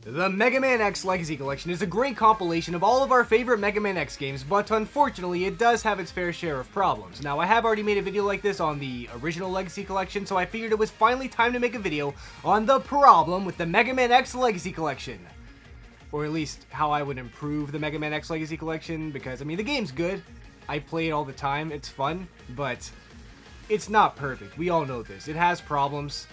The Mega Man X Legacy Collection is a great compilation of all of our favorite Mega Man X games, but unfortunately it does have its fair share of problems. Now, I have already made a video like this on the original Legacy Collection, so I figured it was finally time to make a video on the problem with the Mega Man X Legacy Collection. Or at least how I would improve the Mega Man X Legacy Collection, because, I mean, the game's good. I play it all the time, it's fun, but it's not perfect. We all know this. It has problems.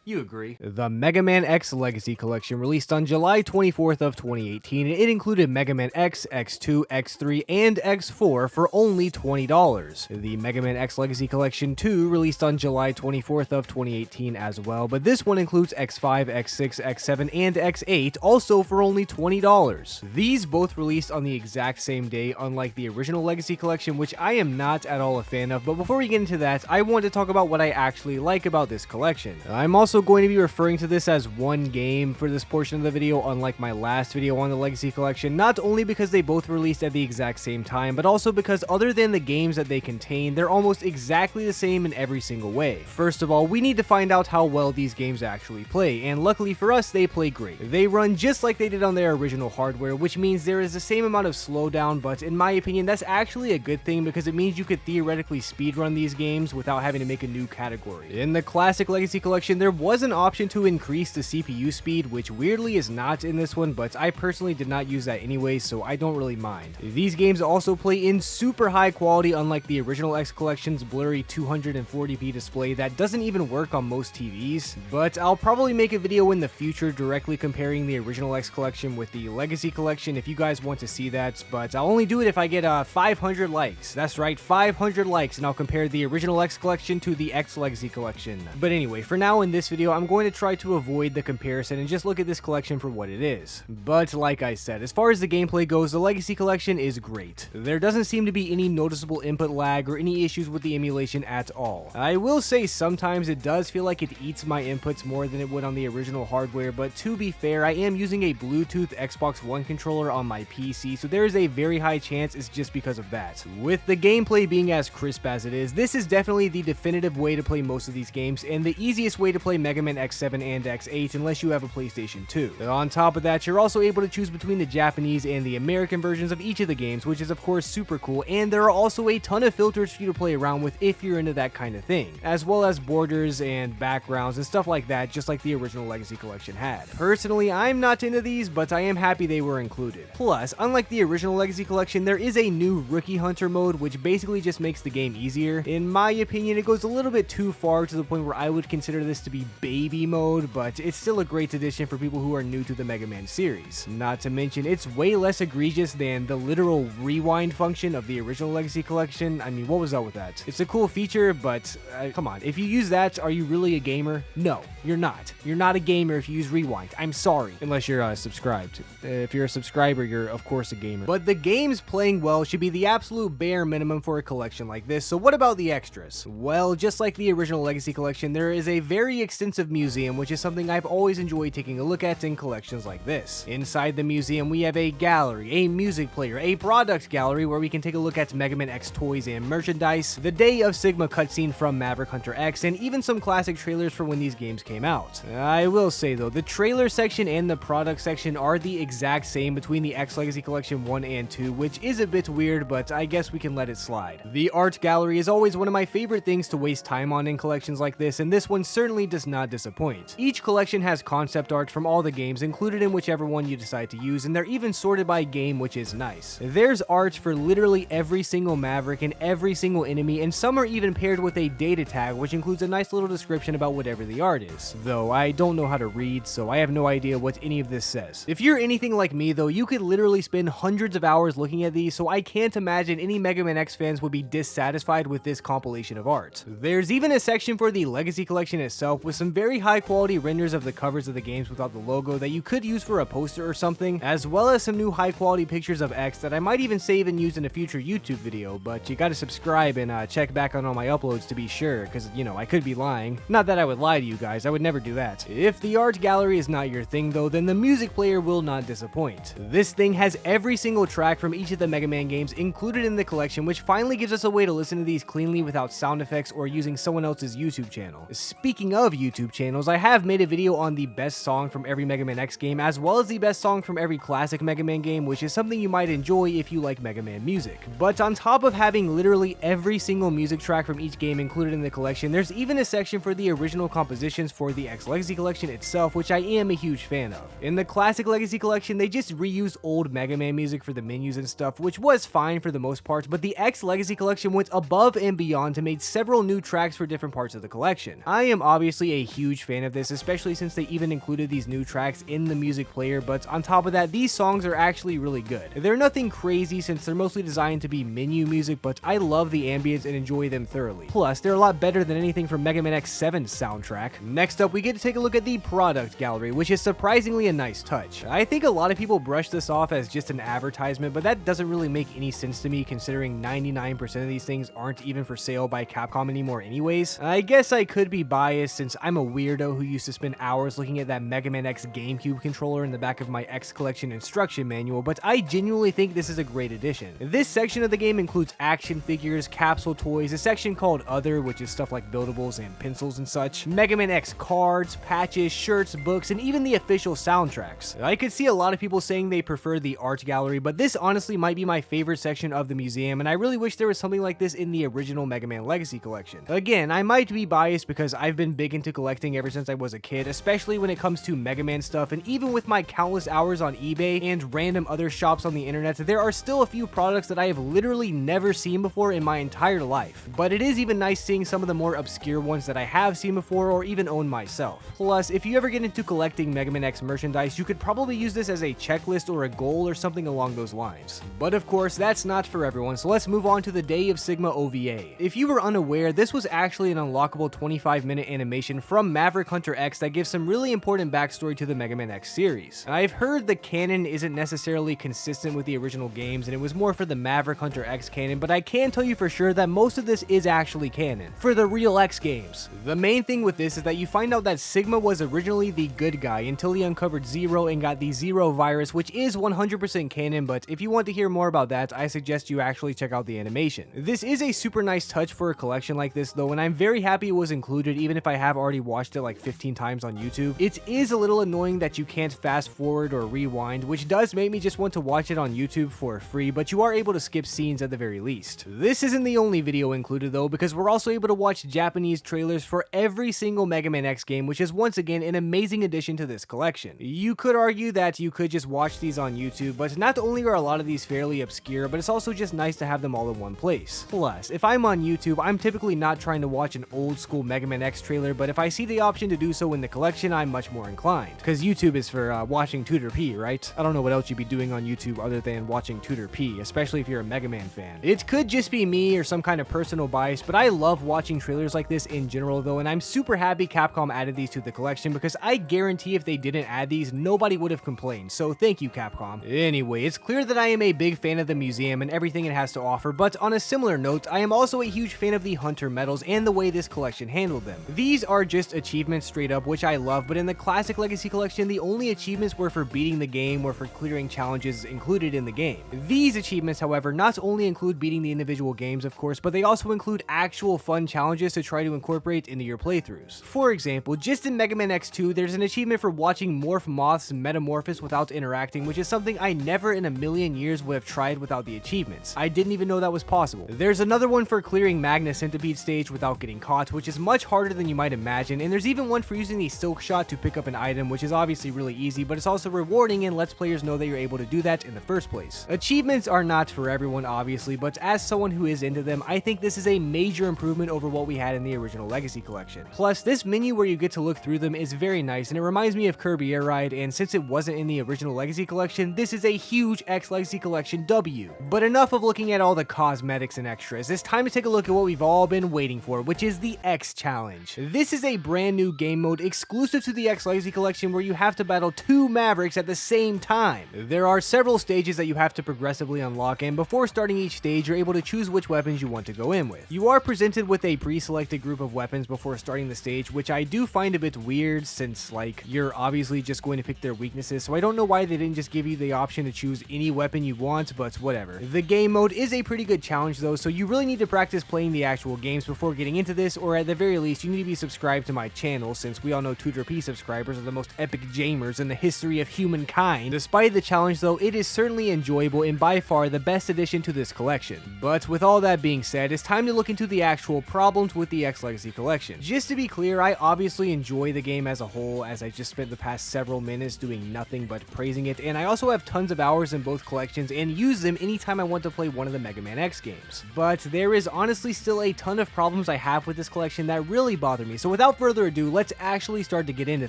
You agree. The Mega Man X Legacy Collection released on July 24th of 2018, and it included Mega Man X, X2, X3, and X4 for only $20. The Mega Man X Legacy Collection 2 released on July 24th of 2018 as well, but this one includes X5, X6, X7, and X8, also for only $20. These both released on the exact same day, unlike the original Legacy Collection, which I am not at all a fan of, but before we get into that, I want to talk about what I actually like about this collection. I'm also going to be referring to this as one game for this portion of the video, unlike my last video on the Legacy Collection, not only because they both released at the exact same time, but also because other than the games that they contain, they're almost exactly the same in every single way. First of all, we need to find out how well these games actually play, and luckily for us, they play great. They run just like they did on their original hardware, which means there is the same amount of slowdown, but in my opinion, that's actually a good thing because it means you could theoretically speedrun these games without having to make a new category. In the classic Legacy Collection, there was an option to increase the CPU speed, which weirdly is not in this one, but I personally did not use that anyway, so I don't really mind. These games also play in super high quality, unlike the original X Collection's blurry 240p display that doesn't even work on most TVs, but I'll probably make a video in the future directly comparing the original X Collection with the Legacy Collection if you guys want to see that, but I'll only do it if I get 500 likes. That's right, 500 likes, and I'll compare the original X Collection to the X Legacy Collection. But anyway, for now in this video, I'm going to try to avoid the comparison and just look at this collection for what it is. But like I said, as far as the gameplay goes, the Legacy Collection is great. There doesn't seem to be any noticeable input lag or any issues with the emulation at all. I will say sometimes it does feel like it eats my inputs more than it would on the original hardware, but to be fair, I am using a Bluetooth Xbox One controller on my PC, so there is a very high chance it's just because of that. With the gameplay being as crisp as it is, this is definitely the definitive way to play most of these games, and the easiest way to play Mega Man X7 and X8 unless you have a PlayStation 2. On top of that, you're also able to choose between the Japanese and the American versions of each of the games, which is of course super cool, and there are also a ton of filters for you to play around with if you're into that kind of thing, as well as borders and backgrounds and stuff like that, just like the original Legacy Collection had. Personally, I'm not into these, but I am happy they were included. Plus, unlike the original Legacy Collection, there is a new Rookie Hunter mode, which basically just makes the game easier. In my opinion, it goes a little bit too far to the point where I would consider this to be baby mode, but it's still a great addition for people who are new to the Mega Man series. Not to mention, it's way less egregious than the literal rewind function of the original Legacy Collection. I mean, what was up with that? It's a cool feature, but come on, if you use that, are you really a gamer? No, you're not. You're not a gamer if you use rewind. I'm sorry. Unless you're subscribed. If you're a subscriber, you're of course a gamer. But the games playing well should be the absolute bare minimum for a collection like this, so what about the extras? Well, just like the original Legacy Collection, there is a very extensive museum, which is something I've always enjoyed taking a look at in collections like this. Inside the museum, we have a gallery, a music player, a product gallery where we can take a look at Mega Man X toys and merchandise, the Day of Sigma cutscene from Maverick Hunter X, and even some classic trailers for when these games came out. I will say though, the trailer section and the product section are the exact same between the X Legacy Collection 1 and 2, which is a bit weird, but I guess we can let it slide. The art gallery is always one of my favorite things to waste time on in collections like this, and this one certainly does not disappoint. Each collection has concept art from all the games included in whichever one you decide to use, and they're even sorted by game, which is nice. There's art for literally every single Maverick and every single enemy, and some are even paired with a data tag, which includes a nice little description about whatever the art is. Though I don't know how to read, so I have no idea what any of this says. If you're anything like me though, you could literally spend hundreds of hours looking at these, so I can't imagine any Mega Man X fans would be dissatisfied with this compilation of art. There's even a section for the Legacy Collection itself with some very high quality renders of the covers of the games without the logo that you could use for a poster or something, as well as some new high quality pictures of X that I might even save and use in a future YouTube video, but you gotta subscribe and check back on all my uploads to be sure, because, you know, I could be lying. Not that I would lie to you guys, I would never do that. If the art gallery is not your thing though, then the music player will not disappoint. This thing has every single track from each of the Mega Man games included in the collection, which finally gives us a way to listen to these cleanly without sound effects or using someone else's YouTube channel. Speaking of YouTube, YouTube channels, I have made a video on the best song from every Mega Man X game, as well as the best song from every classic Mega Man game, which is something you might enjoy if you like Mega Man music. But on top of having literally every single music track from each game included in the collection, there's even a section for the original compositions for the X Legacy Collection itself, which I am a huge fan of. In the classic Legacy Collection, they just reused old Mega Man music for the menus and stuff, which was fine for the most part, but the X Legacy Collection went above and beyond to make several new tracks for different parts of the collection. I am obviously a huge fan of this, especially since they even included these new tracks in the music player, but on top of that, these songs are actually really good. They're nothing crazy since they're mostly designed to be menu music, but I love the ambience and enjoy them thoroughly. Plus, they're a lot better than anything from Mega Man X7's soundtrack. Next up, we get to take a look at the product gallery, which is surprisingly a nice touch. I think a lot of people brush this off as just an advertisement, but that doesn't really make any sense to me considering 99% of these things aren't even for sale by Capcom anymore anyways. I guess I could be biased since I'm a weirdo who used to spend hours looking at that Mega Man X GameCube controller in the back of my X Collection instruction manual, but I genuinely think this is a great addition. This section of the game includes action figures, capsule toys, a section called Other, which is stuff like buildables and pencils and such, Mega Man X cards, patches, shirts, books, and even the official soundtracks. I could see a lot of people saying they prefer the art gallery, but this honestly might be my favorite section of the museum, and I really wish there was something like this in the original Mega Man Legacy Collection. Again, I might be biased because I've been big into collecting ever since I was a kid, especially when it comes to Mega Man stuff, and even with my countless hours on eBay and random other shops on the internet, there are still a few products that I have literally never seen before in my entire life. But it is even nice seeing some of the more obscure ones that I have seen before or even own myself. Plus, if you ever get into collecting Mega Man X merchandise, you could probably use this as a checklist or a goal or something along those lines. But of course, that's not for everyone, so let's move on to the Day of Sigma OVA. If you were unaware, this was actually an unlockable 25-minute animation from Maverick Hunter X that gives some really important backstory to the Mega Man X series. I've heard the canon isn't necessarily consistent with the original games, and it was more for the Maverick Hunter X canon, but I can tell you for sure that most of this is actually canon for the real X games. The main thing with this is that you find out that Sigma was originally the good guy until he uncovered Zero and got the Zero virus, which is 100% canon, but if you want to hear more about that, I suggest you actually check out the animation. This is a super nice touch for a collection like this though, and I'm very happy it was included even if I have already watched it like 15 times on YouTube. It is a little annoying that you can't fast forward or rewind, which does make me just want to watch it on YouTube for free, but you are able to skip scenes at the very least. This isn't the only video included though, because we're also able to watch Japanese trailers for every single Mega Man X game, which is once again an amazing addition to this collection. You could argue that you could just watch these on YouTube, but not only are a lot of these fairly obscure, but it's also just nice to have them all in one place. Plus, if I'm on YouTube, I'm typically not trying to watch an old school Mega Man X trailer, but if I see the option to do so in the collection, I'm much more inclined. Because YouTube is for watching Tooterp, right? I don't know what else you'd be doing on YouTube other than watching Tooterp, especially if you're a Mega Man fan. It could just be me or some kind of personal bias, but I love watching trailers like this in general though, and I'm super happy Capcom added these to the collection because I guarantee if they didn't add these, nobody would have complained, so thank you Capcom. Anyway, it's clear that I am a big fan of the museum and everything it has to offer, but on a similar note, I am also a huge fan of the Hunter medals and the way this collection handled them. These are just achievements straight up, which I love, but in the classic Legacy Collection, the only achievements were for beating the game or for clearing challenges included in the game. These achievements, however, not only include beating the individual games, of course, but they also include actual fun challenges to try to incorporate into your playthroughs. For example, just in Mega Man X2, there's an achievement for watching Morph Moth's metamorphosis without interacting, which is something I never in a million years would have tried without the achievements. I didn't even know that was possible. There's another one for clearing Magna Centipede stage without getting caught, which is much harder than you might imagine, and there's even one for using the Silk Shot to pick up an item, which is obviously really easy, but it's also rewarding and lets players know that you're able to do that in the first place. Achievements are not for everyone, obviously, but as someone who is into them, I think this is a major improvement over what we had in the original Legacy Collection. Plus, this menu where you get to look through them is very nice, and it reminds me of Kirby Air Ride, and since it wasn't in the original Legacy Collection, this is a huge X Legacy Collection W. But enough of looking at all the cosmetics and extras, it's time to take a look at what we've all been waiting for, which is the X Challenge. This is a brand new game mode exclusive to the X Legacy Collection where you have to battle two Mavericks at the same time. There are several stages that you have to progressively unlock, and before starting each stage, you're able to choose which weapons you want to go in with. You are presented with a pre-selected group of weapons before starting the stage, which I do find a bit weird since, like, you're obviously just going to pick their weaknesses, so I don't know why they didn't just give you the option to choose any weapon you want, but whatever. The game mode is a pretty good challenge though, so you really need to practice playing the actual games before getting into this, or at the very least, you need to be subscribed subscribe to my channel, since we all know Tooterp subscribers are the most epic gamers in the history of humankind. Despite the challenge though, it is certainly enjoyable and by far the best addition to this collection. But with all that being said, it's time to look into the actual problems with the X Legacy Collection. Just to be clear, I obviously enjoy the game as a whole, as I just spent the past several minutes doing nothing but praising it, and I also have tons of hours in both collections and use them anytime I want to play one of the Mega Man X games. But there is honestly still a ton of problems I have with this collection that really bother me, so without further ado, let's actually start to get into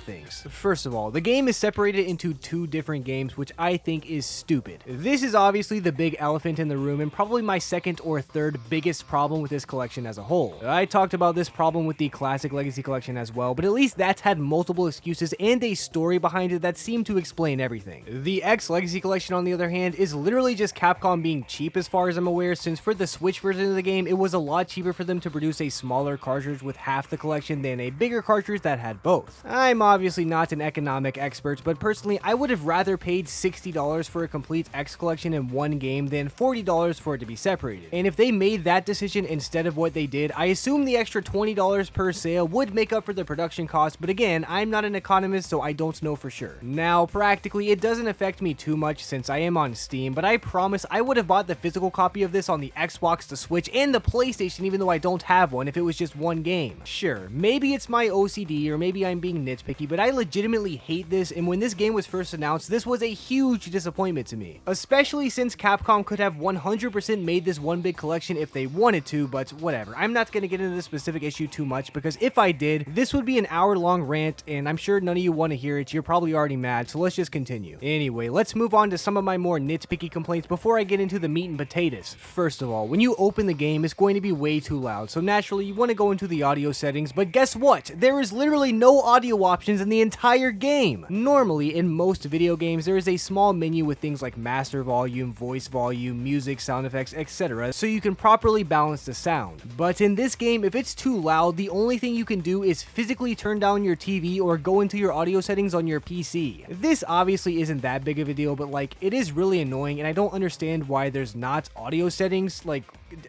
things. First of all, the game is separated into two different games, which I think is stupid. This is obviously the big elephant in the room and probably my second or third biggest problem with this collection as a whole. I talked about this problem with the Classic Legacy Collection as well, but at least that's had multiple excuses and a story behind it that seemed to explain everything. The X Legacy Collection, on the other hand, is literally just Capcom being cheap as far as I'm aware, since for the Switch version of the game, it was a lot cheaper for them to produce a smaller cartridge with half the collection than a bigger cartridge that had both. I'm obviously not an economic expert, but personally, I would have rather paid $60 for a complete X collection in one game than $40 for it to be separated. And if they made that decision instead of what they did, I assume the extra $20 per sale would make up for the production cost, but again, I'm not an economist, so I don't know for sure. Now, practically, it doesn't affect me too much since I am on Steam, but I promise I would have bought the physical copy of this on the Xbox, the Switch, and the PlayStation even though I don't have one if it was just one game. Sure, maybe it's my OCD or maybe I'm being nitpicky, but I legitimately hate this, and when this game was first announced, this was a huge disappointment to me. Especially since Capcom could have 100% made this one big collection if they wanted to, but whatever. I'm not going to get into this specific issue too much because if I did, this would be an hour-long rant, and I'm sure none of you want to hear it. You're probably already mad, so let's just continue. Anyway, let's move on to some of my more nitpicky complaints before I get into the meat and potatoes. First of all, when you open the game, it's going to be way too loud, so naturally you want to go into the audio settings, but guess what? There is literally no audio options in the entire game. Normally, in most video games, there is a small menu with things like master volume, voice volume, music, sound effects, etc., so you can properly balance the sound. But in this game, if it's too loud, the only thing you can do is physically turn down your TV or go into your audio settings on your PC. This obviously isn't that big of a deal, but like, it is really annoying, and I don't understand why there's not audio settings. Like,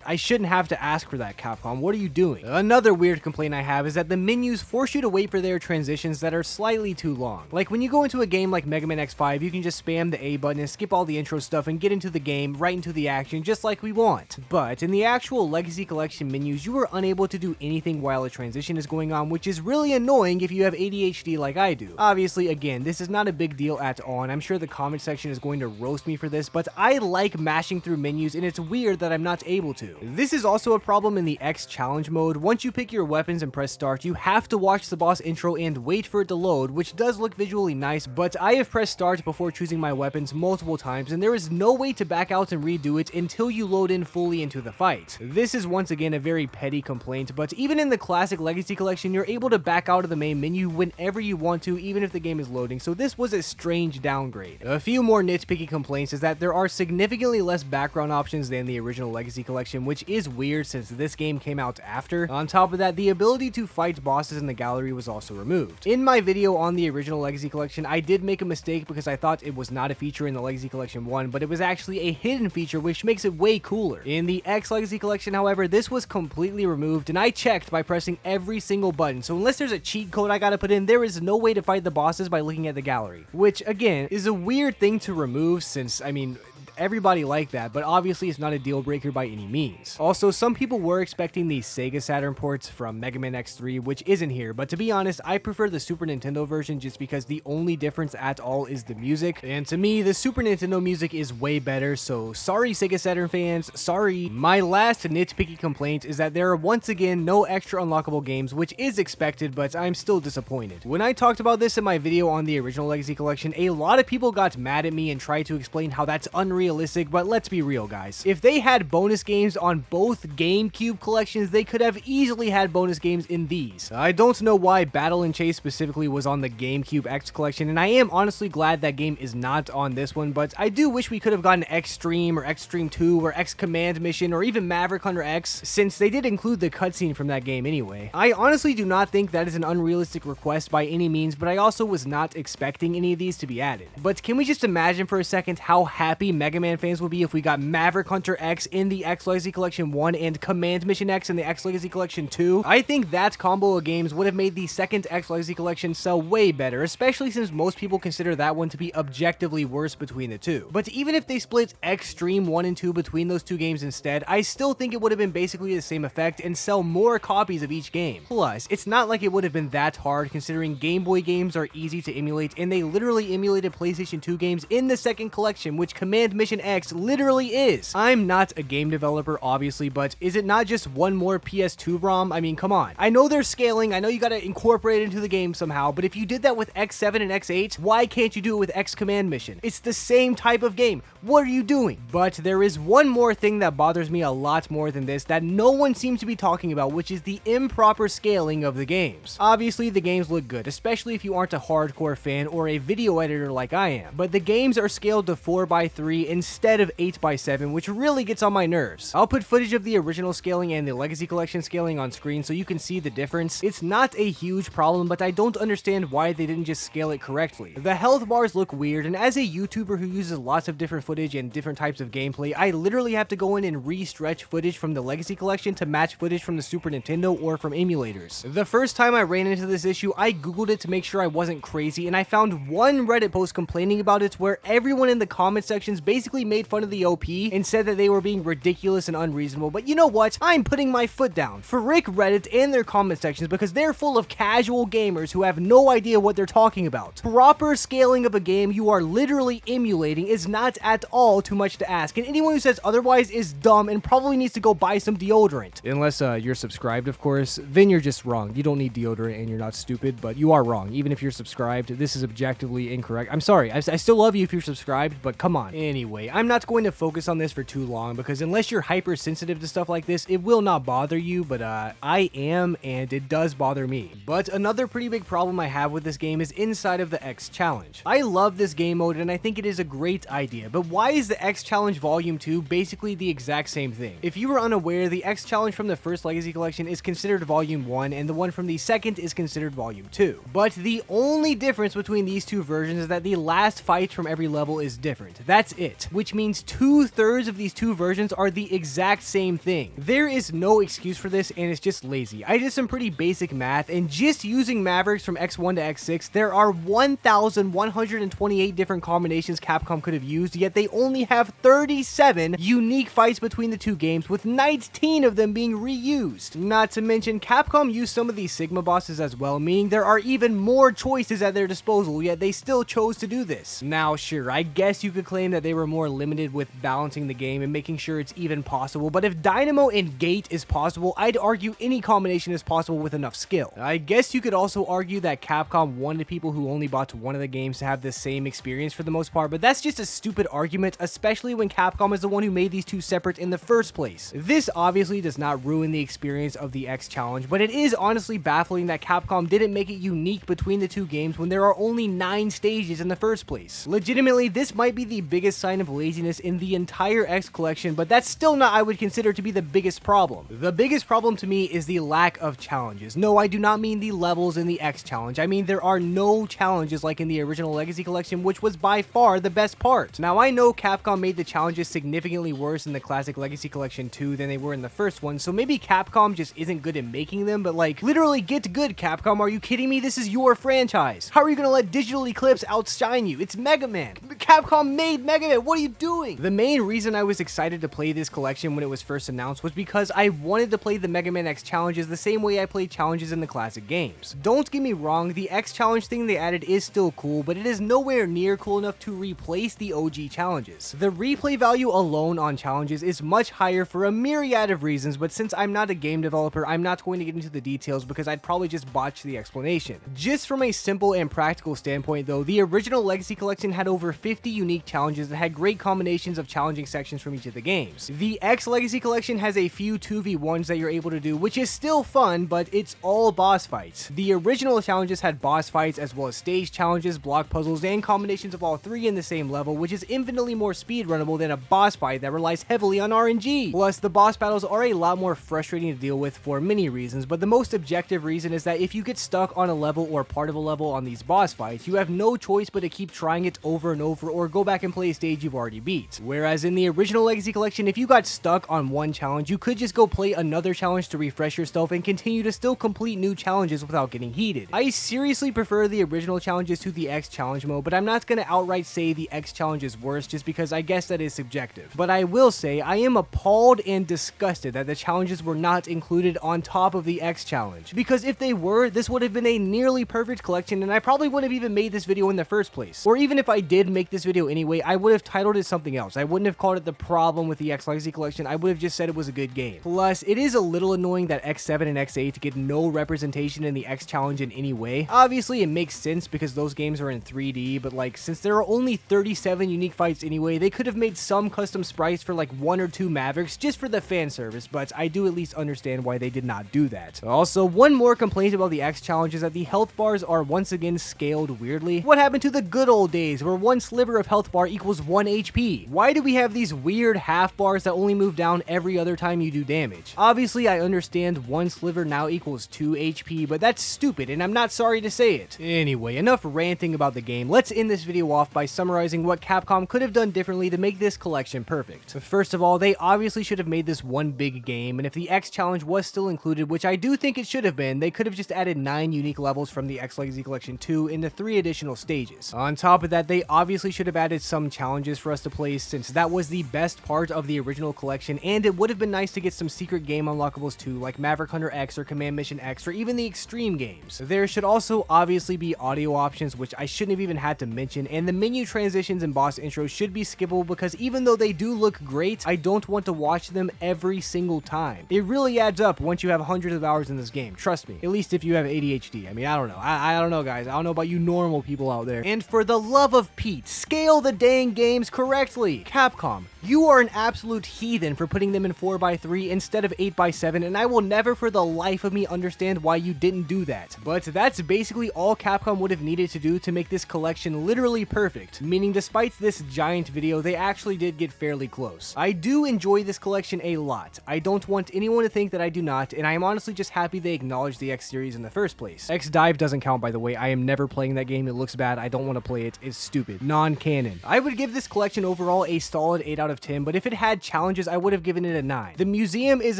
I shouldn't have to ask for that, Capcom. What are you doing? Another weird complaint I have is that the menus force you to wait for their transitions that are slightly too long. Like when you go into a game like Mega Man X5, you can just spam the A button and skip all the intro stuff and get into the game, right into the action, just like we want. But in the actual Legacy Collection menus, you are unable to do anything while a transition is going on, which is really annoying if you have ADHD like I do. Obviously, again, this is not a big deal at all, and I'm sure the comment section is going to roast me for this, but I like mashing through menus, and it's weird that I'm not able to. This is also a problem in the X challenge mode. Once you pick your weapons and press start, you have to watch the boss intro and wait for it to load, which does look visually nice, but I have pressed start before choosing my weapons multiple times, and there is no way to back out and redo it until you load in fully into the fight. This is once again a very petty complaint, but even in the Classic Legacy Collection, you're able to back out of the main menu whenever you want to, even if the game is loading, so this was a strange downgrade. A few more nitpicky complaints is that there are significantly less background options than the original Legacy Collection, which is weird since this game came out after. On top of that, the ability to fight bosses in the gallery was also removed. In my video on the original Legacy Collection, I did make a mistake because I thought it was not a feature in the Legacy Collection 1, but it was actually a hidden feature, which makes it way cooler. In the X Legacy Collection, however, this was completely removed, and I checked by pressing every single button, so unless there's a cheat code I gotta put in, there is no way to fight the bosses by looking at the gallery. Which, again, is a weird thing to remove since, I mean, everybody liked that, but obviously it's not a deal breaker by any means. Also, some people were expecting the Sega Saturn ports from Mega Man X3, which isn't here, but to be honest, I prefer the Super Nintendo version just because the only difference at all is the music, and to me, the Super Nintendo music is way better, so sorry Sega Saturn fans, sorry. My last nitpicky complaint is that there are once again no extra unlockable games, which is expected, but I'm still disappointed. When I talked about this in my video on the original Legacy Collection, a lot of people got mad at me and tried to explain how that's unrealistic, but let's be real, guys. If they had bonus games on both GameCube collections, they could have easily had bonus games in these. I don't know why Battle and Chase specifically was on the GameCube X collection, and I am honestly glad that game is not on this one, but I do wish we could have gotten Xtreme or Xtreme 2 or X Command Mission or even Maverick Hunter X, since they did include the cutscene from that game anyway. I honestly do not think that is an unrealistic request by any means, but I also was not expecting any of these to be added. But can we just imagine for a second how happy Mega Mega Man fans would be if we got Maverick Hunter X in the X Legacy Collection 1 and Command Mission X in the X Legacy Collection 2. I think that combo of games would have made the second X Legacy Collection sell way better, especially since most people consider that one to be objectively worse between the two. But even if they split Extreme 1 and 2 between those two games instead, I still think it would have been basically the same effect and sell more copies of each game. Plus, it's not like it would have been that hard considering Game Boy games are easy to emulate, and they literally emulated PlayStation 2 games in the second collection, which Command Mission X literally is. I'm not a game developer, obviously, but is it not just one more PS2 ROM? I mean, come on. I know there's scaling, I know you gotta incorporate it into the game somehow, but if you did that with X7 and X8, why can't you do it with X Command Mission? It's the same type of game. What are you doing? But there is one more thing that bothers me a lot more than this that no one seems to be talking about, which is the improper scaling of the games. Obviously, the games look good, especially if you aren't a hardcore fan or a video editor like I am, but the games are scaled to 4:3 instead of 8:7, which really gets on my nerves. I'll put footage of the original scaling and the Legacy Collection scaling on screen so you can see the difference. It's not a huge problem, but I don't understand why they didn't just scale it correctly. The health bars look weird, and as a YouTuber who uses lots of different footage and different types of gameplay, I literally have to go in and re-stretch footage from the Legacy Collection to match footage from the Super Nintendo or from emulators. The first time I ran into this issue, I googled it to make sure I wasn't crazy, and I found one Reddit post complaining about it where everyone in the comment sections basically made fun of the OP and said that they were being ridiculous and unreasonable. But you know what? I'm putting my foot down. Frick Reddit and their comment sections, because they're full of casual gamers who have no idea what they're talking about. Proper scaling of a game you are literally emulating is not at all too much to ask, and anyone who says otherwise is dumb and probably needs to go buy some deodorant. Unless you're subscribed, of course, then you're just wrong. You don't need deodorant and you're not stupid, but you are wrong. Even if you're subscribed, this is objectively incorrect. I'm sorry, I still love you if you're subscribed, but come on. Anyway, I'm not going to focus on this for too long, because unless you're hypersensitive to stuff like this, it will not bother you, but I am, and it does bother me. But another pretty big problem I have with this game is inside of the X Challenge. I love this game mode, and I think it is a great idea, but why is the X Challenge Volume 2 basically the exact same thing? If you were unaware, the X Challenge from the first Legacy Collection is considered Volume 1, and the one from the second is considered Volume 2. But the only difference between these two versions is that the last fight from every level is different. That's it. Which means 2/3 of these two versions are the exact same thing. There is no excuse for this, and it's just lazy. I did some pretty basic math, and just using Mavericks from X1 to X6, there are 1,128 different combinations Capcom could have used, yet they only have 37 unique fights between the two games, with 19 of them being reused. Not to mention, Capcom used some of these Sigma bosses as well, meaning there are even more choices at their disposal, yet they still chose to do this. Now, sure, I guess you could claim that they were more limited with balancing the game and making sure it's even possible, but if Dynamo and Gate is possible, I'd argue any combination is possible with enough skill. I guess you could also argue that Capcom wanted people who only bought one of the games to have the same experience for the most part, but that's just a stupid argument, especially when Capcom is the one who made these two separate in the first place. This obviously does not ruin the experience of the X Challenge, but it is honestly baffling that Capcom didn't make it unique between the two games when there are only 9 stages in the first place. Legitimately, this might be the biggest sign of laziness in the entire X collection, but that's still not I would consider to be the biggest problem. The biggest problem to me is the lack of challenges. No, I do not mean the levels in the X Challenge. I mean there are no challenges like in the original Legacy Collection, which was by far the best part. Now, I know Capcom made the challenges significantly worse in the classic Legacy Collection 2 than they were in the first one, so maybe Capcom just isn't good at making them, but like, literally get good, Capcom. Are you kidding me? This is your franchise. How are you gonna let Digital Eclipse outshine you? It's Mega Man. Capcom made Mega Man. What are you doing? The main reason I was excited to play this collection when it was first announced was because I wanted to play the Mega Man X challenges the same way I played challenges in the classic games. Don't get me wrong, the X challenge thing they added is still cool, but it is nowhere near cool enough to replace the OG challenges. The replay value alone on challenges is much higher for a myriad of reasons, but since I'm not a game developer, I'm not going to get into the details because I'd probably just botch the explanation. Just from a simple and practical standpoint though, the original Legacy Collection had over 50 unique challenges that had great combinations of challenging sections from each of the games. The X Legacy Collection has a few 2v1s that you're able to do, which is still fun, but it's all boss fights. The original challenges had boss fights as well as stage challenges, block puzzles, and combinations of all three in the same level, which is infinitely more speedrunnable than a boss fight that relies heavily on RNG. Plus, the boss battles are a lot more frustrating to deal with for many reasons, but the most objective reason is that if you get stuck on a level or part of a level on these boss fights, you have no choice but to keep trying it over and over or go back and play a stage you've already beat. Whereas in the original Legacy Collection, if you got stuck on one challenge, you could just go play another challenge to refresh yourself and continue to still complete new challenges without getting heated. I seriously prefer the original challenges to the X challenge mode, but I'm not going to outright say the X challenge is worse just because I guess that is subjective. But I will say I am appalled and disgusted that the challenges were not included on top of the X challenge, because if they were, this would have been a nearly perfect collection and I probably wouldn't have even made this video in the first place. Or even if I did make this video anyway, I would have titled it something else. I wouldn't have called it the problem with the X Legacy Collection, I would have just said it was a good game. Plus, it is a little annoying that X7 and X8 get no representation in the X challenge in any way. Obviously, it makes sense because those games are in 3D, but like, since there are only 37 unique fights anyway, they could have made some custom sprites for like 1 or 2 Mavericks just for the fan service, but I do at least understand why they did not do that. Also, one more complaint about the X challenge is that the health bars are once again scaled weirdly. What happened to the good old days where 1 sliver of health bar equals 1 HP? Why do we have these weird half bars that only move down every other time you do damage? Obviously, I understand 1 sliver now equals 2 HP, but that's stupid and I'm not sorry to say it. Anyway, enough ranting about the game. Let's end this video off by summarizing what Capcom could have done differently to make this collection perfect. First of all, they obviously should have made this one big game, and if the X challenge was still included, which I do think it should have been, they could have just added 9 unique levels from the X Legacy Collection 2 into 3 additional stages. On top of that, they obviously should have added some challenges for us to play, since that was the best part of the original collection, and it would have been nice to get some secret game unlockables too, like Maverick Hunter X or Command Mission X or even the extreme games. There should also obviously be audio options, which I shouldn't have even had to mention, and the menu transitions and boss intros should be skippable because even though they do look great, I don't want to watch them every single time. It really adds up once you have hundreds of hours in this game, trust me. At least if you have ADHD. I mean, I don't know. I don't know, guys. I don't know about you normal people out there. And for the love of Pete, scale the dang games correctly. Capcom, you are an absolute heathen for putting them in 4x3 instead of 8x7, and I will never for the life of me understand why you didn't do that. But that's basically all Capcom would have needed to do to make this collection literally perfect, meaning despite this giant video, they actually did get fairly close. I do enjoy this collection a lot. I don't want anyone to think that I do not, and I am honestly just happy they acknowledged the X series in the first place. X Dive doesn't count, by the way. I am never playing that game. It looks bad. I don't want to play it. It's stupid. Non-canon. I would give this collection overall a solid 8 out of 10, but if it had challenges, I would have given it a 9. The museum is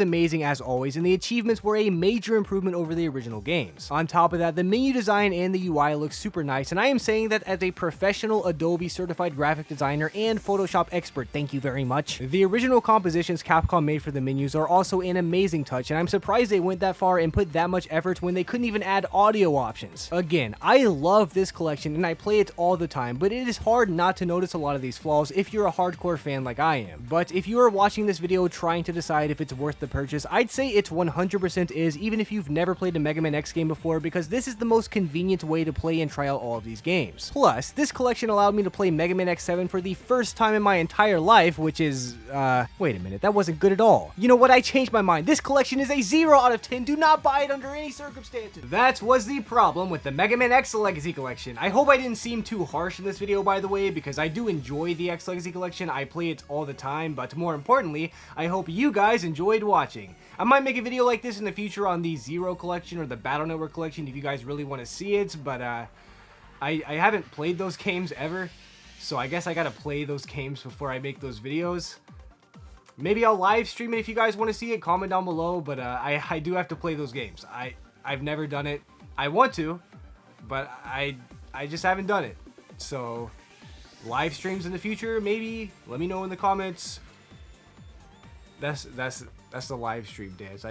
amazing as always, and the achievements were a major improvement over the original games. On top of that, the menu design and the UI look super nice, and I am saying that as a professional Adobe certified graphic designer and Photoshop expert, thank you very much. The original compositions Capcom made for the menus are also an amazing touch, and I'm surprised they went that far and put that much effort when they couldn't even add audio options. Again, I love this collection and I play it all the time, but it is hard not to notice a lot of these flaws if you're a hardcore fan like I am. But if you are watching this video trying to decide if it's worth the purchase, I'd say it 100% is, even if you've never played a Mega Man X game before, because this is the most convenient way to play and try out all of these games. Plus, this collection allowed me to play Mega Man X7 for the first time in my entire life, which is, wait a minute, that wasn't good at all. You know what, I changed my mind. This collection is a 0 out of 10. Do not buy it under any circumstances. That was the problem with the Mega Man X Legacy Collection. I hope I didn't seem too harsh in this video, by the way, because I do enjoy the X Legacy Collection. I play it all the time, but more importantly, I hope you guys enjoyed watching. I might make a video like this in the future on the Zero Collection or the Battle Network Collection if you guys really want to see it, but I haven't played those games ever, so I guess I gotta play those games before I make those videos. Maybe I'll live stream it if you guys want to see it, comment down below, but I do have to play those games. I've never done it. I want to, but I just haven't done it. So, live streams in the future, maybe? Let me know in the comments. That's the live stream dance.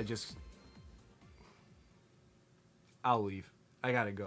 I'll leave. I gotta go.